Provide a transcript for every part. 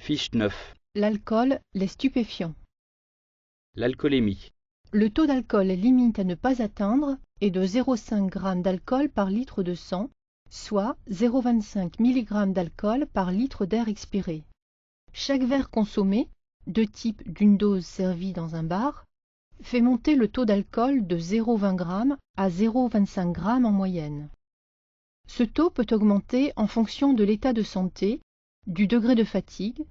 Fiche 9. L'alcool, les stupéfiants. L'alcoolémie. Le taux d'alcool limite à ne pas atteindre est de 0,5 g d'alcool par litre de sang, soit 0,25 mg d'alcool par litre d'air expiré. Chaque verre consommé, de type d'une dose servie dans un bar, fait monter le taux d'alcool de 0,20 g à 0,25 g en moyenne. Ce taux peut augmenter en fonction de l'état de santé, du degré de fatigue,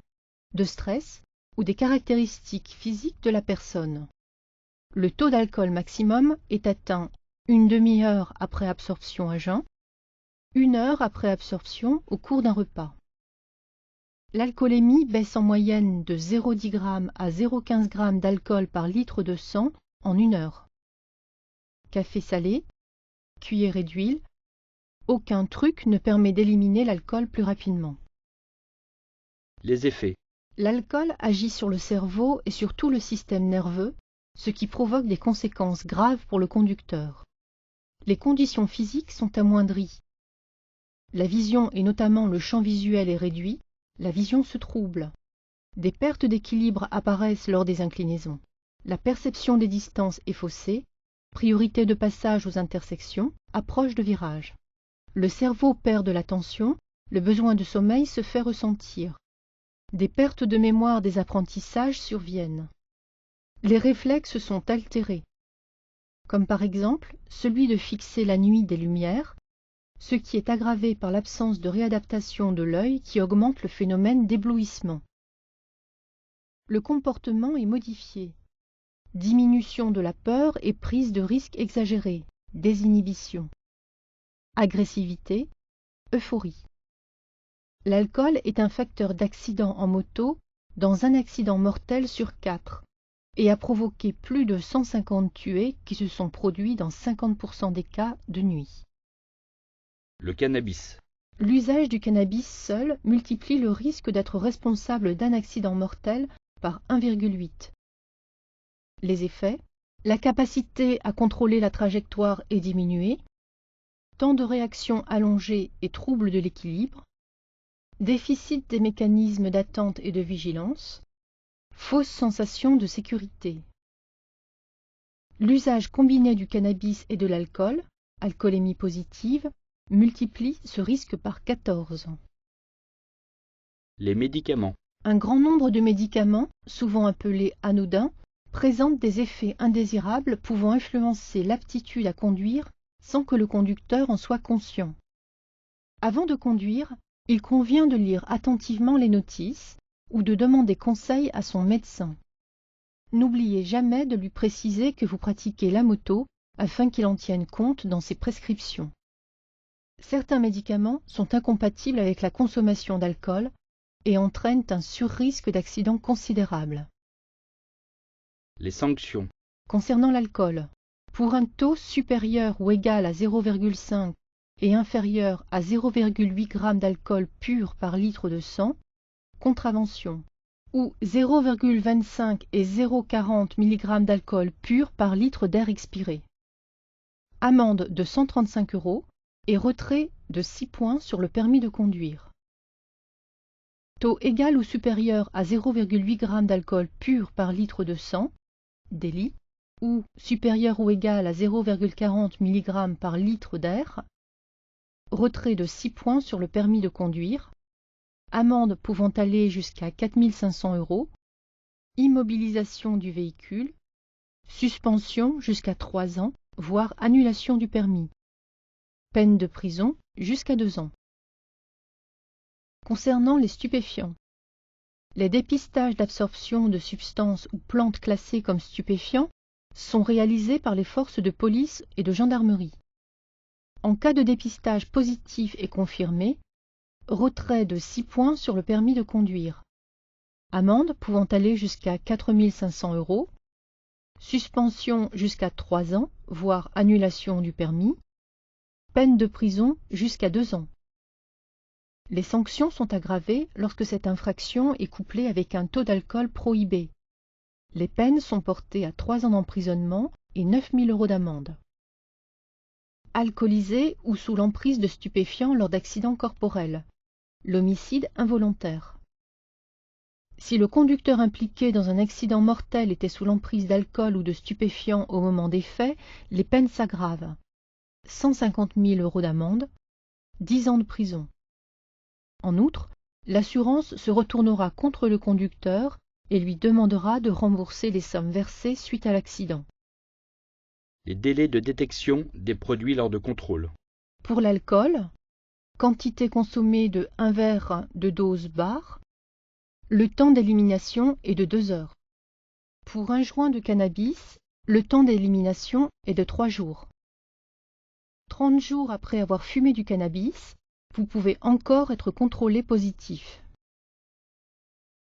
de stress ou des caractéristiques physiques de la personne. Le taux d'alcool maximum est atteint une demi-heure après absorption à jeun, 1 heure après absorption au cours d'un repas. L'alcoolémie baisse en moyenne de 0,10 g à 0,15 g d'alcool par litre de sang en 1 heure. Café salé, cuillerée d'huile, aucun truc ne permet d'éliminer l'alcool plus rapidement. Les effets. L'alcool agit sur le cerveau et sur tout le système nerveux, ce qui provoque des conséquences graves pour le conducteur. Les conditions physiques sont amoindries. La vision et notamment le champ visuel est réduit, la vision se trouble. Des pertes d'équilibre apparaissent lors des inclinaisons. La perception des distances est faussée, priorité de passage aux intersections, approche de virage. Le cerveau perd de l'attention, le besoin de sommeil se fait ressentir. Des pertes de mémoire des apprentissages surviennent. Les réflexes sont altérés, comme par exemple celui de fixer la nuit des lumières, ce qui est aggravé par l'absence de réadaptation de l'œil qui augmente le phénomène d'éblouissement. Le comportement est modifié. Diminution de la peur et prise de risques exagérée, désinhibition. Agressivité, euphorie. L'alcool est un facteur d'accident en moto dans un accident mortel sur 4 et a provoqué plus de 150 tués qui se sont produits dans 50% des cas de nuit. Le cannabis. L'usage du cannabis seul multiplie le risque d'être responsable d'un accident mortel par 1,8. Les effets: la capacité à contrôler la trajectoire est diminuée, temps de réaction allongé et troubles de l'équilibre, déficit des mécanismes d'attente et de vigilance, fausse sensation de sécurité. L'usage combiné du cannabis et de l'alcool, alcoolémie positive, multiplie ce risque par 14. Les médicaments. Un grand nombre de médicaments, souvent appelés anodins, présentent des effets indésirables pouvant influencer l'aptitude à conduire sans que le conducteur en soit conscient. Avant de conduire, il convient de lire attentivement les notices ou de demander conseil à son médecin. N'oubliez jamais de lui préciser que vous pratiquez la moto afin qu'il en tienne compte dans ses prescriptions. Certains médicaments sont incompatibles avec la consommation d'alcool et entraînent un surrisque d'accident considérable. Les sanctions. Concernant l'alcool, pour un taux supérieur ou égal à 0,5 et inférieur à 0,8 g d'alcool pur par litre de sang, contravention, ou 0,25 et 0,40 mg d'alcool pur par litre d'air expiré. Amende de 135 € et retrait de 6 points sur le permis de conduire. Taux égal ou supérieur à 0,8 g d'alcool pur par litre de sang, délit, ou supérieur ou égal à 0,40 mg par litre d'air, retrait de 6 points sur le permis de conduire, amende pouvant aller jusqu'à 4 500 €, immobilisation du véhicule, suspension jusqu'à 3 ans, voire annulation du permis, peine de prison jusqu'à 2 ans. Concernant les stupéfiants, les dépistages d'absorption de substances ou plantes classées comme stupéfiants sont réalisés par les forces de police et de gendarmerie. En cas de dépistage positif et confirmé, retrait de 6 points sur le permis de conduire, amende pouvant aller jusqu'à 4 500 €, suspension jusqu'à 3 ans, voire annulation du permis, peine de prison jusqu'à 2 ans. Les sanctions sont aggravées lorsque cette infraction est couplée avec un taux d'alcool prohibé. Les peines sont portées à 3 ans d'emprisonnement et 9 000 € d'amende. Alcoolisé ou sous l'emprise de stupéfiants lors d'accidents corporels. L'homicide involontaire. Si le conducteur impliqué dans un accident mortel était sous l'emprise d'alcool ou de stupéfiants au moment des faits, les peines s'aggravent. 150 000 € d'amende, 10 ans de prison. En outre, l'assurance se retournera contre le conducteur et lui demandera de rembourser les sommes versées suite à l'accident. Les délais de détection des produits lors de contrôle. Pour l'alcool, quantité consommée de 1 verre de dose bar, le temps d'élimination est de 2 heures. Pour 1 joint de cannabis, le temps d'élimination est de 3 jours. 30 jours après avoir fumé du cannabis, vous pouvez encore être contrôlé positif.